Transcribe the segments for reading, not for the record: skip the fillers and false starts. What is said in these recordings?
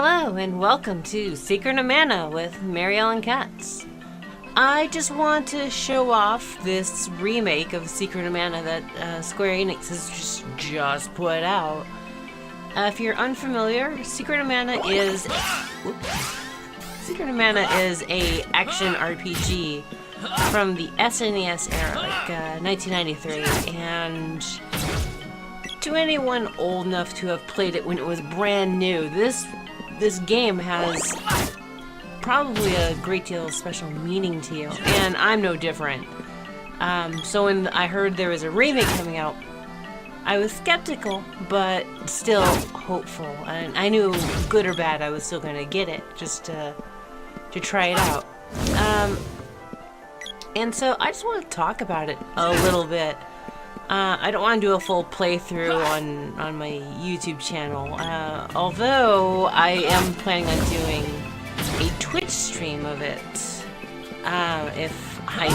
Hello and welcome to Secret of Mana with Ellen Katz. I just want to show off this remake of Secret of Mana that Square Enix has just put out. If you're unfamiliar, Secret of Mana is a action RPG from the SNES era, like 1993, and to anyone old enough to have played it when it was brand new, this game has probably a great deal of special meaning to you, and I'm no different. So when I heard there was a remake coming out, I was skeptical, but still hopeful. And I knew, good or bad, I was still going to get it, just to try it out. And so I just want to talk about it a little bit. I don't want to do a full playthrough on my YouTube channel, although I am planning on doing a Twitch stream of it, if I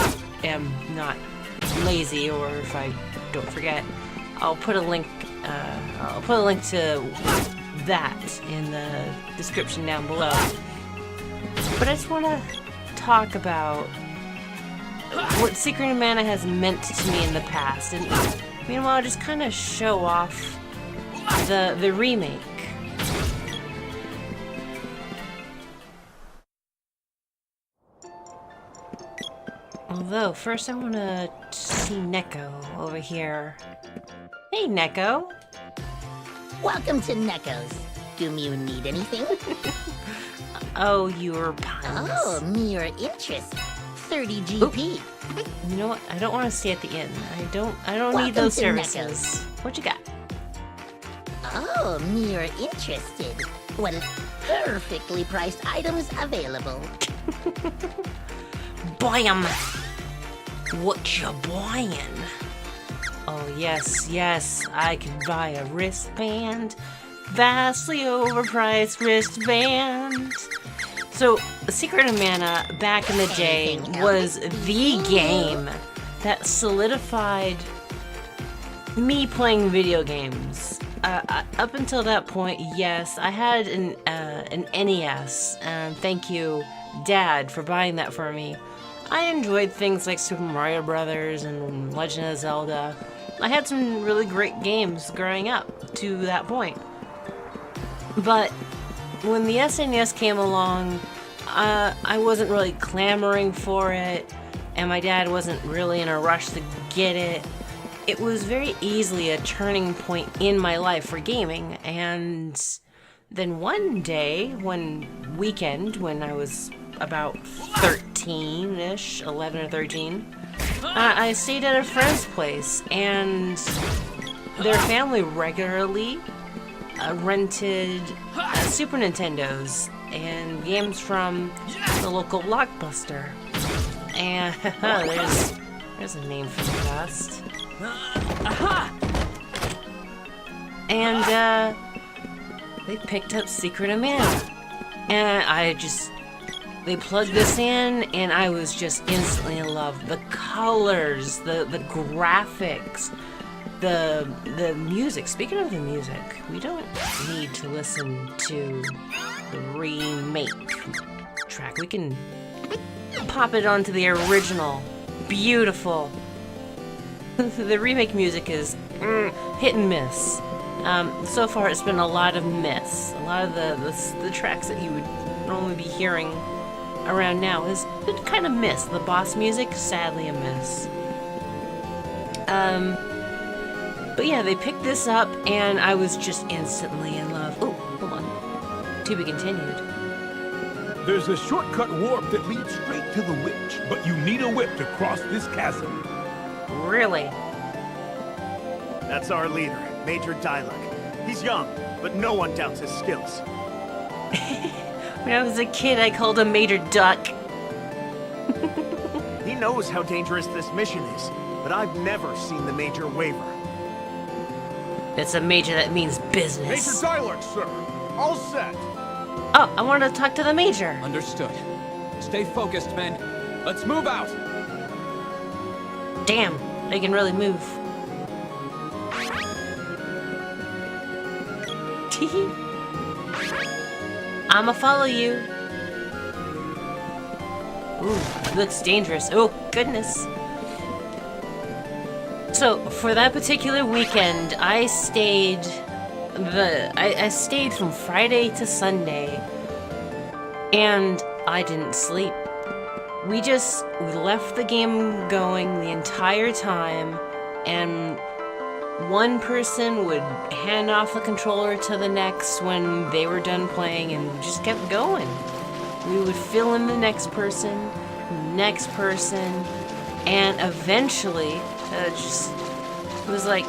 am not lazy or if I don't forget. I'll put a link to that in the description down below. But I just want to talk about what Secret of Mana has meant to me in the past, and meanwhile just kind of show off the remake. Although, first I want to see Neko over here. Hey, Neko. Welcome to Neko's. Do you need anything? Oh, your puns. Oh, mere interest. 30 GP. Oop. You know what? I don't want to stay at the inn. I don't Welcome need those to services. Neko's. What you got? Oh, mere interested. Well, perfectly priced items available. Bam! What you buying? Oh yes, I can buy a wristband. Vastly overpriced wristband. So, Secret of Mana, back in the day, was the game that solidified me playing video games. Up until that point, yes, I had an NES, and thank you, Dad, for buying that for me. I enjoyed things like Super Mario Brothers and Legend of Zelda. I had some really great games growing up to that point. But when the SNES came along, I wasn't really clamoring for it, and my dad wasn't really in a rush to get it. It was very easily a turning point in my life for gaming, and then one day, one weekend, when I was about 13-ish, 11 or 13, I stayed at a friend's place, and their family regularly rented Super Nintendos and games from the local Blockbuster. And there's a name from the past. And they picked up Secret of Mana, and they plugged this in, and I was just instantly in love. The colors, the graphics, the music. Speaking of the music, we don't need to listen to the remake track. We can pop it onto the original. Beautiful. The remake music is hit and miss. So far it's been a lot of miss. A lot of the tracks that you would normally be hearing around now has been kind of missed. The boss music, sadly a miss. But yeah, they picked this up, and I was just instantly in love. Oh, hold on. To be continued. There's a shortcut warp that leads straight to the witch, but you need a whip to cross this chasm. Really? That's our leader, Major Diluc. He's young, but no one doubts his skills. When I was a kid, I called him Major Duck. He knows how dangerous this mission is, but I've never seen the Major waver. It's a major that means business. Major Diluc, sir. All set. Oh, I wanted to talk to the Major. Understood. Stay focused, men. Let's move out. Damn, they can really move. I'ma follow you. Ooh, looks dangerous. Oh, goodness. So, for that particular weekend, I stayed I stayed from Friday to Sunday, and I didn't sleep. We left the game going the entire time, and one person would hand off the controller to the next when they were done playing, and we just kept going. We would fill in the next person, and eventually, it was like,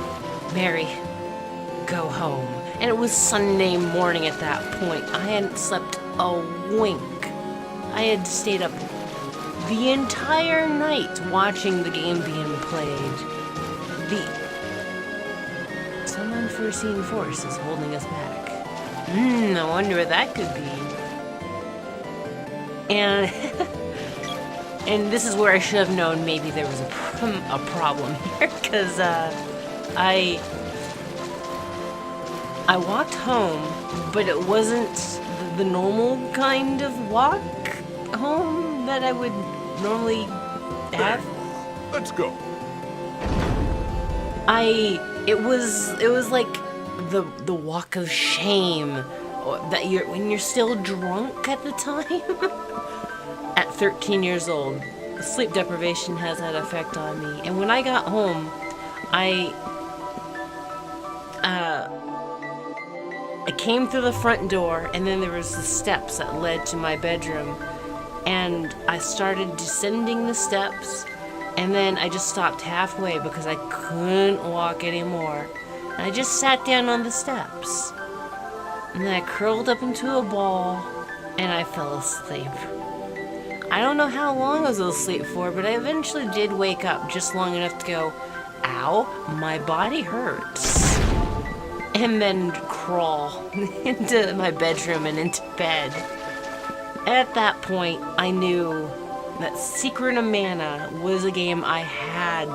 Mary, go home. And it was Sunday morning at that point. I hadn't slept a wink. I had stayed up the entire night watching the game being played. Some unforeseen force is holding us back. I wonder what that could be. And and this is where I should have known maybe there was a problem here, because I walked home, but it wasn't the normal kind of walk home that I would normally have. Let's go. It was like the walk of shame that when you're still drunk at the time. At 13 years old, sleep deprivation has that effect on me. And when I got home, I came through the front door, and then there was the steps that led to my bedroom, and I started descending the steps, and then I just stopped halfway because I couldn't walk anymore. And I just sat down on the steps, and then I curled up into a ball, and I fell asleep. I don't know how long I was asleep for, but I eventually did wake up just long enough to go, ow, my body hurts. And then crawl into my bedroom and into bed. At that point, I knew that Secret of Mana was a game I had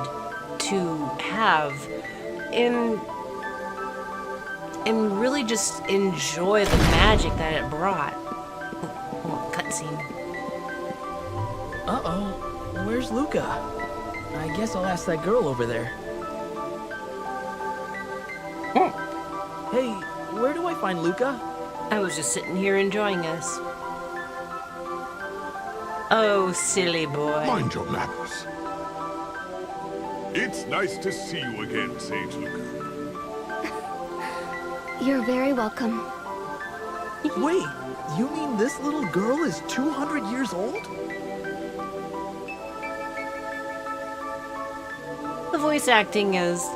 to have and really just enjoy the magic that it brought. Oh, cutscene. Uh-oh, where's Luca? I guess I'll ask that girl over there. Hey, where do I find Luca? I was just sitting here enjoying us. Oh, silly boy. Mind your manners. It's nice to see you again, Sage Luca. You're very welcome. Wait, you mean this little girl is 200 years old? The voice acting is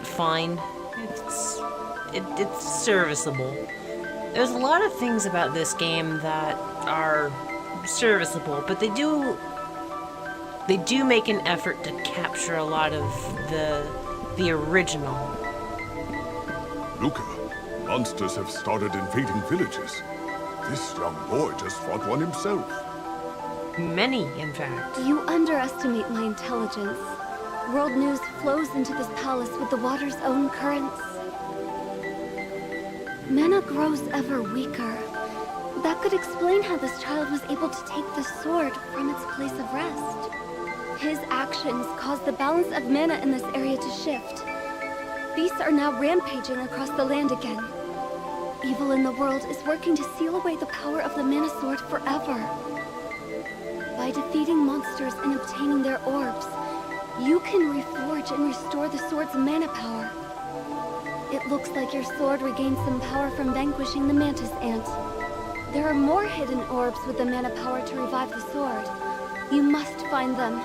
fine. It's serviceable. There's a lot of things about this game that are serviceable, but they do make an effort to capture a lot of the original. Luca, monsters have started invading villages. This young boy just fought one himself. Many, in fact. You underestimate my intelligence. World news flows into this palace with the water's own currents. Mana grows ever weaker. That could explain how this child was able to take the sword from its place of rest. His actions caused the balance of mana in this area to shift. Beasts are now rampaging across the land again. Evil in the world is working to seal away the power of the mana sword forever. By defeating monsters and obtaining their orbs, you can reforge and restore the sword's mana power. It looks like your sword regained some power from vanquishing the mantis ant. There are more hidden orbs with the mana power to revive the sword. You must find them.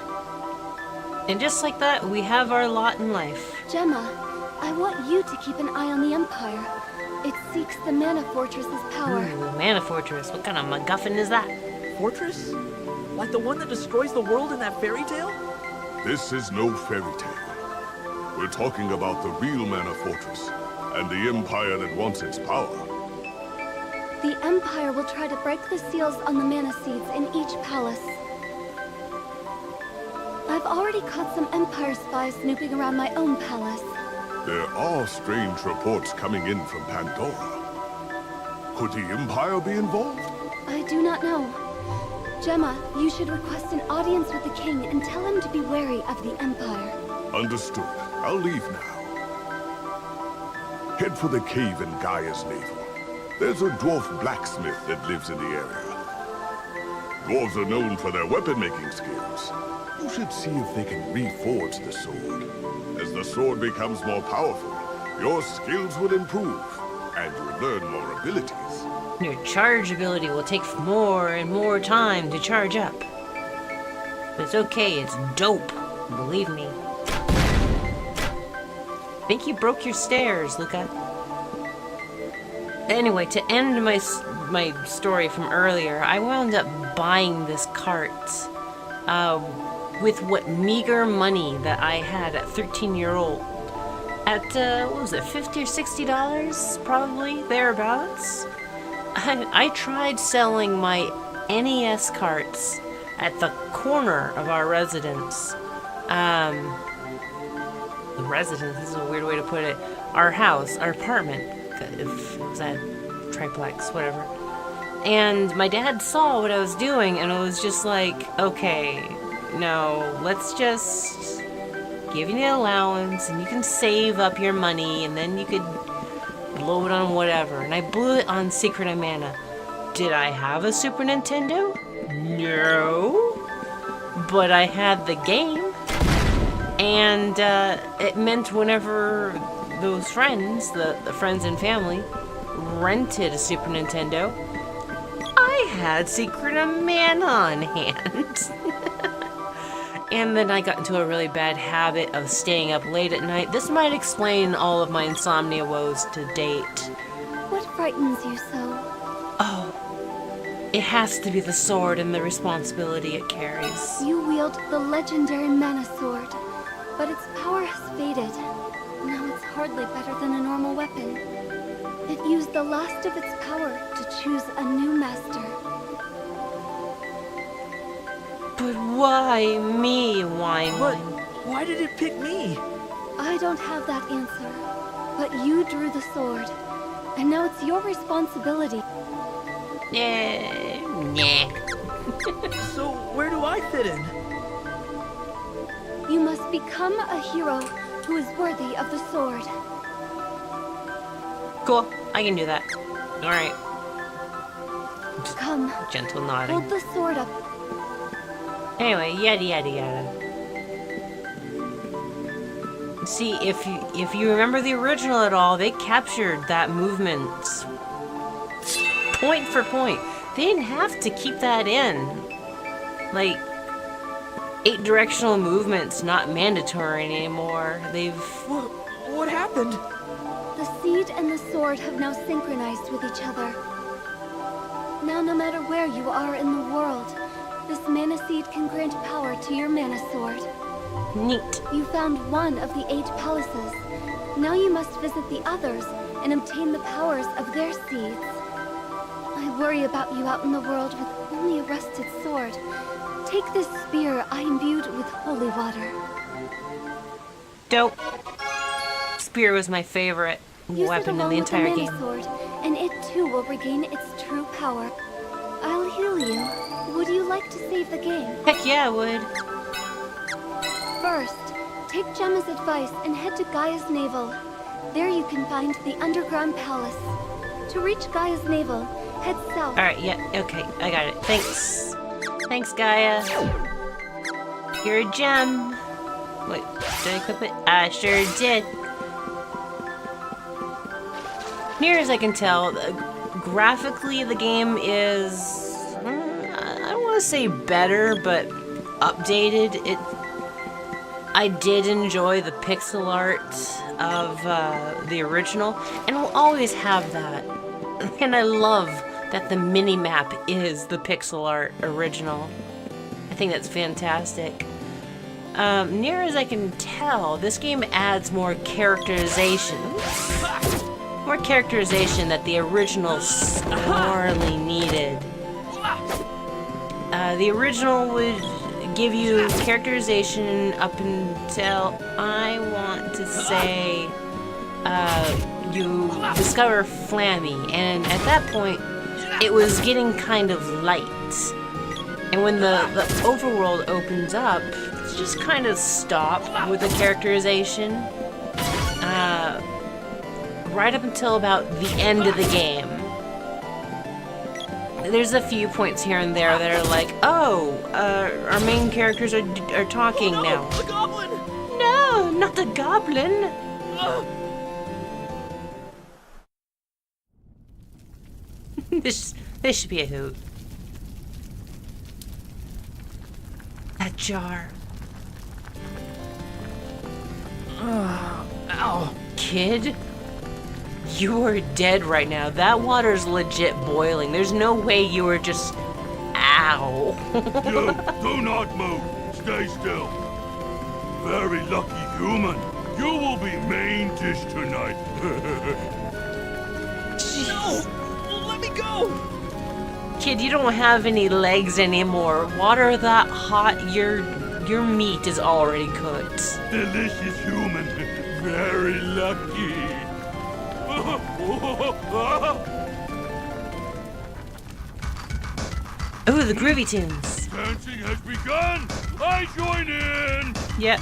And just like that, we have our lot in life. Gemma, I want you to keep an eye on the Empire. It seeks the Mana Fortress's power. Ooh, Mana Fortress. What kind of MacGuffin is that? Fortress? Like the one that destroys the world in that fairy tale? This is no fairy tale. We're talking about the real Mana Fortress, and the Empire that wants its power. The Empire will try to break the seals on the mana seeds in each palace. I've already caught some Empire spies snooping around my own palace. There are strange reports coming in from Pandora. Could the Empire be involved? I do not know. Gemma, you should request an audience with the king and tell him to be wary of the Empire. Understood. I'll leave now. Head for the cave in Gaia's navel. There's a dwarf blacksmith that lives in the area. Dwarves are known for their weapon-making skills. You should see if they can reforge the sword. As the sword becomes more powerful, your skills will improve, and you'll learn more abilities. Your charge ability will take more and more time to charge up. But it's okay, it's dope. Believe me. Think you broke your stairs, Luca. Anyway, to end my story from earlier, I wound up buying this cart with what meager money that I had at 13-year-old. At, what was it, $50 or $60? Probably, thereabouts. I tried selling my NES carts at the corner of our residence. The residence, this is a weird way to put it. Our house, our apartment, if it was that triplex, whatever. And my dad saw what I was doing, and it was just like, okay, no, let's just give you the allowance, and you can save up your money, and then you could blow it on whatever. And I blew it on Secret of Mana. Did I have a Super Nintendo? No. But I had the game. And it meant whenever those friends, the friends and family, rented a Super Nintendo, I had Secret of Mana on hand. And then I got into a really bad habit of staying up late at night. This might explain all of my insomnia woes to date. What frightens you so? Oh, it has to be the sword and the responsibility it carries. You wield the legendary Mana Sword, but its power has faded. Now it's hardly better than a normal weapon. It used the last of its power to choose a new master. But why me, wine? But why did it pick me? I don't have that answer, but you drew the sword, and now it's your responsibility. Nah. So where do I fit in? You must become a hero who is worthy of the sword. Cool, I can do that. Alright. Come, Gentle nodding. hold the sword up. Anyway, yada yada yada. See, if you remember the original at all, they captured that movement point for point. They didn't have to keep that in. Like, 8 directional movements not mandatory anymore. What happened? The seed and the sword have now synchronized with each other. Now, no matter where you are in the world, this mana seed can grant power to your mana sword. Neat. You found one of the 8 palaces. Now you must visit the others and obtain the powers of their seeds. I worry about you out in the world with only a rusted sword. Take this spear I imbued with holy water. Dope. Spear was my favorite weapon in the entire Use it along with the game. mana sword, and it too will regain its true power. I'll heal you. Would you like to save the game? Heck yeah, I would. First, take Gemma's advice and head to Gaia's navel. There you can find the underground palace. To reach Gaia's navel, head south. Alright, yeah, okay, I got it. Thanks. Thanks, Gaia. You're a gem. Wait, did I equip it? I sure did. Near as I can tell, graphically the game is, I don't want to say better, but updated. I did enjoy the pixel art of the original, and will always have that. And I love that the mini-map is the pixel art original. I think that's fantastic. Near as I can tell, this game adds more characterization. More characterization that the original sorely needed. The original would give you characterization up until, I want to say, you discover Flammy, and at that point, it was getting kind of light. And when the overworld opens up, just kind of stop with the characterization. Right up until about the end of the game. There's a few points here and there that are like, oh, our main characters are talking now. The goblin! No, not the goblin. This should be a hoot. That jar. Ow. Kid, you are dead right now. That water's legit boiling. There's no way you were just... Ow. You, do not move. Stay still. Very lucky human. You will be main dish tonight. No! Let me go! Kid, you don't have any legs anymore. Water that hot, your meat is already cooked. Delicious human. Very lucky. Ooh, the groovy tunes. Dancing has begun. I join in. Yep,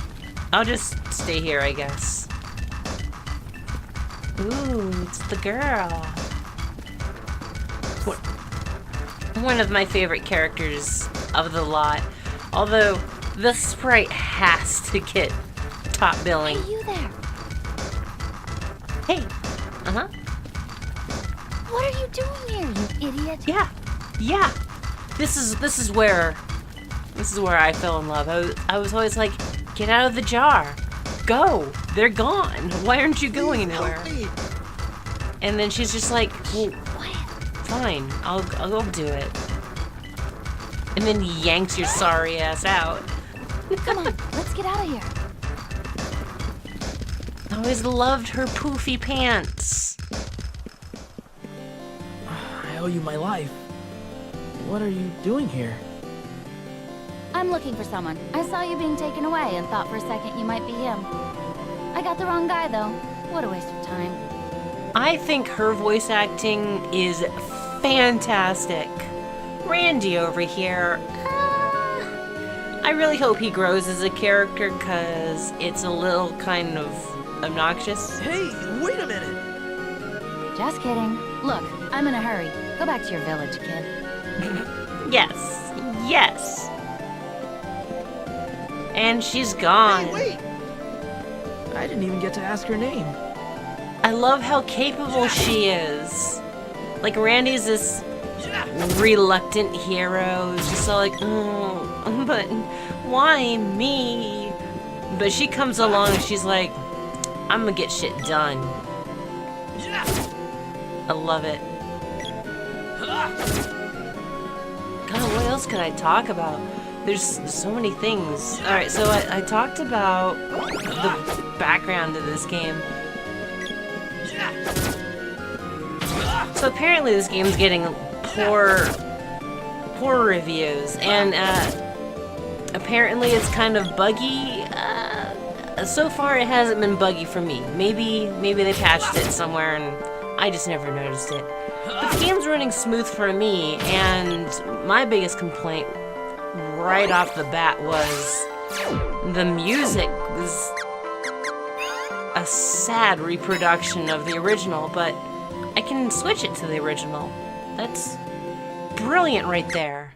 I'll just stay here, I guess. Ooh, it's the girl. One of my favorite characters of the lot. Although, the sprite has to get top billing. Hey, you there. Hey. Uh-huh. What are you doing here, you idiot? Yeah. This is where I fell in love. I was always like, get out of the jar. Go. They're gone. Why aren't you going anywhere? Help me. And then she's just like, well, Quiet. fine, I'll go do it. And then he yanks your sorry ass out. Come on, let's get out of here. I always loved her poofy pants. I owe you my life. What are you doing here? I'm looking for someone. I saw you being taken away and thought for a second you might be him. I got the wrong guy, though. What a waste of time. I think her voice acting is fantastic. Randy over here, I really hope he grows as a character, because it's a little kind of obnoxious. Hey, wait a minute. Just kidding. Look, I'm in a hurry. Go back to your village, kid. Yes. And she's gone. Hey, wait! I didn't even get to ask her name. I love how capable she is. Like, Randy's this reluctant hero who's just all like, oh, but why me? But she comes along and she's like, I'm gonna get shit done. I love it. God, what else could I talk about? There's so many things. Alright, so I talked about the background of this game. So apparently this game's getting poor reviews, and apparently it's kind of buggy. So far it hasn't been buggy for me. Maybe they patched it somewhere and I just never noticed it. But the game's running smooth for me, and my biggest complaint right off the bat was the music was a sad reproduction of the original, but I can switch it to the original. That's brilliant right there.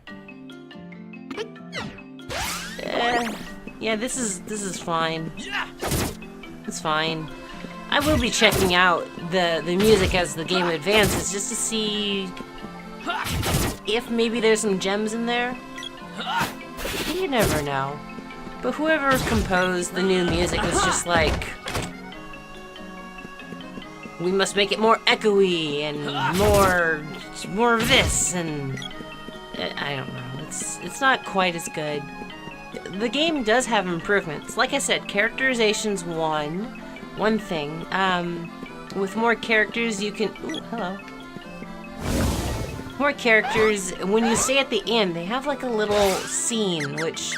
Yeah, this is fine. It's fine. I will be checking out the music as the game advances, just to see if maybe there's some gems in there. You never know. But whoever composed the new music was just like, we must make it more echoey and more of this, and I don't know. It's not quite as good. The game does have improvements. Like I said, characterization's one thing. With more characters, you can. Ooh, hello. More characters. When you stay at the inn, they have like a little scene, which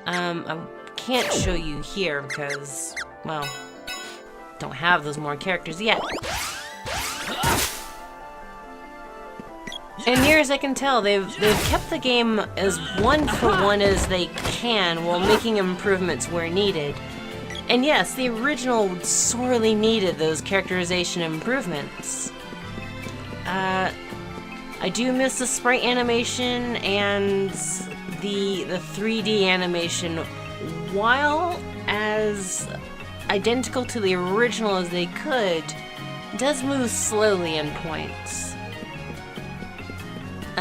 I can't show you here because, well, don't have those more characters yet. And near as I can tell, they've kept the game as one-for-one as they can while making improvements where needed. And yes, the original sorely needed those characterization improvements. I do miss the sprite animation and the 3D animation, while as identical to the original as they could, does move slowly in points.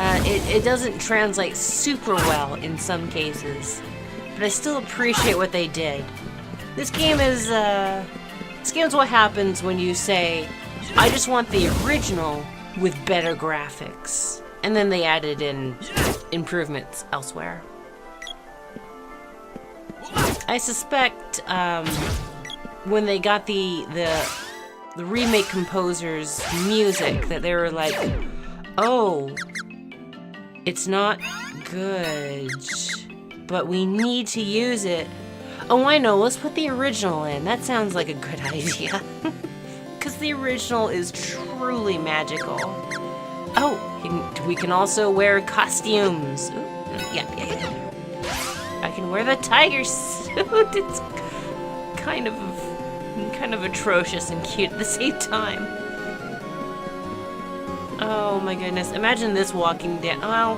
It doesn't translate super well in some cases, but I still appreciate what they did. This game is what happens when you say, I just want the original with better graphics, and then they added in improvements elsewhere. I suspect when they got the remake composer's music that they were like, oh, it's not good, but we need to use it. Oh, I know, let's put the original in. That sounds like a good idea. Because the original is truly magical. Oh, we can also wear costumes. Ooh, yeah. I can wear the tiger suit. It's kind of atrocious and cute at the same time. Oh my goodness, imagine this walking down. Well,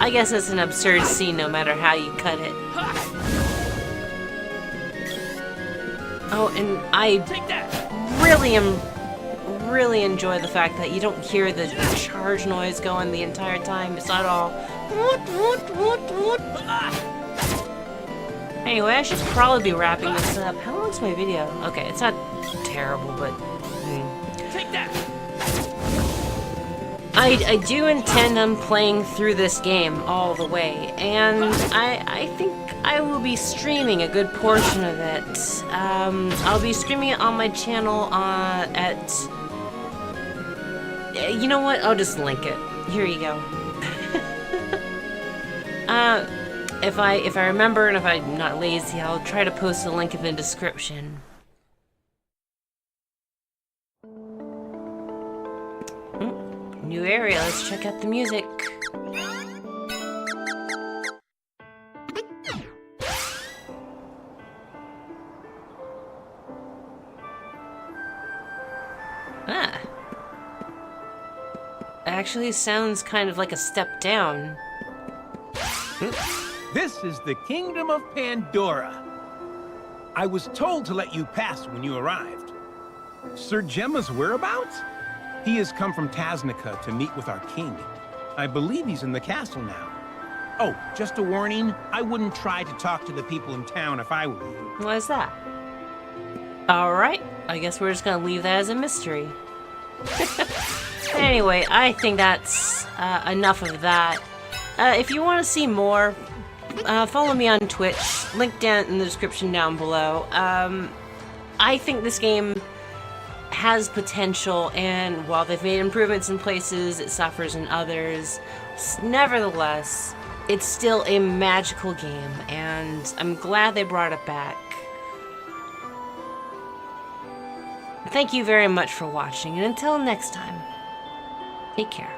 I guess it's an absurd scene no matter how you cut it. Oh, and I really enjoy the fact that you don't hear the charge noise going the entire time. It's not all. Anyway, I should probably be wrapping this up. How long's my video? Okay, it's not terrible, but. Take that. I do intend on playing through this game all the way, and I think I will be streaming a good portion of it. I'll be streaming it on my channel at... You know what? I'll just link it. Here you go. If I remember and if I'm not lazy, I'll try to post a link in the description. New area, let's check out the music. Ah. Actually sounds kind of like a step down. This is the Kingdom of Pandora. I was told to let you pass when you arrived. Sir Gemma's whereabouts? He has come from Tasnica to meet with our king. I believe he's in the castle now. Oh, just a warning, I wouldn't try to talk to the people in town if I were you. Why is that? Alright, I guess we're just gonna leave that as a mystery. Anyway, I think that's enough of that. If you want to see more, follow me on Twitch, link down in the description down below. I think this game has potential, and while they've made improvements in places, it suffers in others. Nevertheless, it's still a magical game, and I'm glad they brought it back. Thank you very much for watching, and until next time, take care.